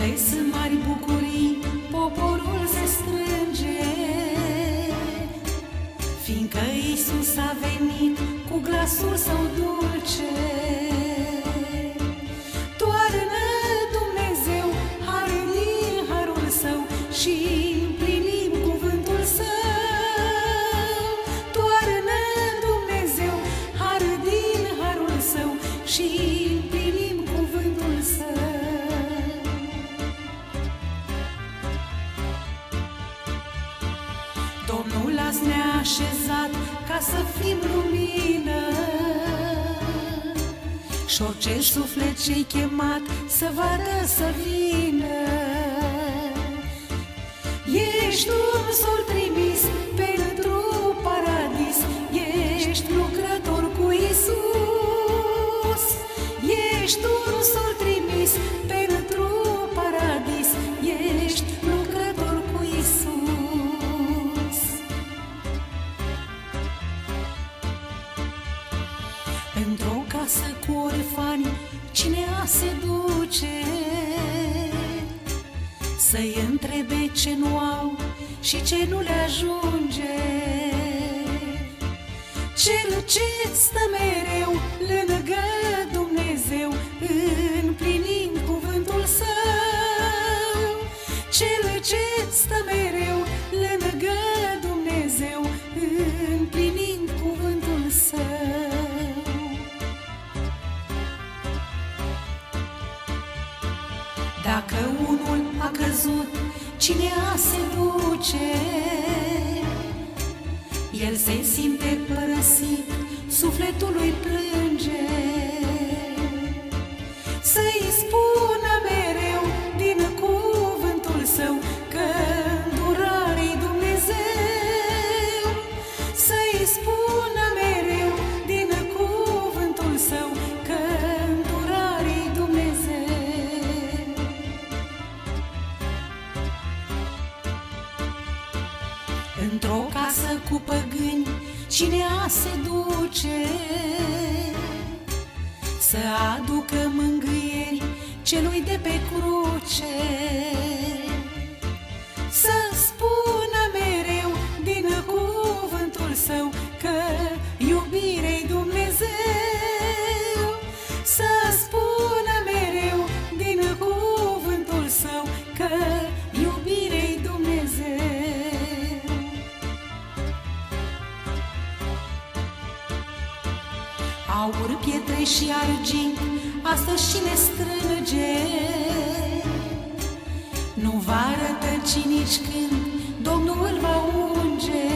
Unde sunt mari bucurii, poporul se strânge, fiindcă Iisus a venit cu glasul său dulce. Toarnă Dumnezeu har din harul său și împlinim cuvântul său. Toarnă Dumnezeu har din harul său și împlinim cuvântul său. Domnul azi ne-a așezat ca să fim lumină, și orice suflet ce-i chemat să vadă să vină. Ești un sol trimis pentru paradis, ești lucrător cu Iisus. Ești un sol trimis pentru paradis, ești lucrător cu Iisus. Într-o casă cu orfani, cine se duce să-i întrebe ce nu au și ce nu le ajunge? Cel ce stă mereu lângă Dumnezeu, împlinind cuvântul său. Cel ce stă mereu lângă Dumnezeu, împlinind cuvântul său. Dacă unul a căzut, cine se duce? El se simte părăsit, sufletul lui plânge. Să-i spună mereu din cuvântul său că îndurare-i Dumnezeu. Să-i spună mereu din cuvântul său că îndurare-i Dumnezeu. Într-o casă cu păgâni, cine se duce să aducă mângâieri celui de pe cruce? Să spună mereu din cuvântul său că iubire-i Dumnezeu. Să spună mereu din cuvântul său că iubire-i Dumnezeu. Aur, pietre și argint, astăzi și ne strânge. Nu va rătăci nici când Domnul îl va unge.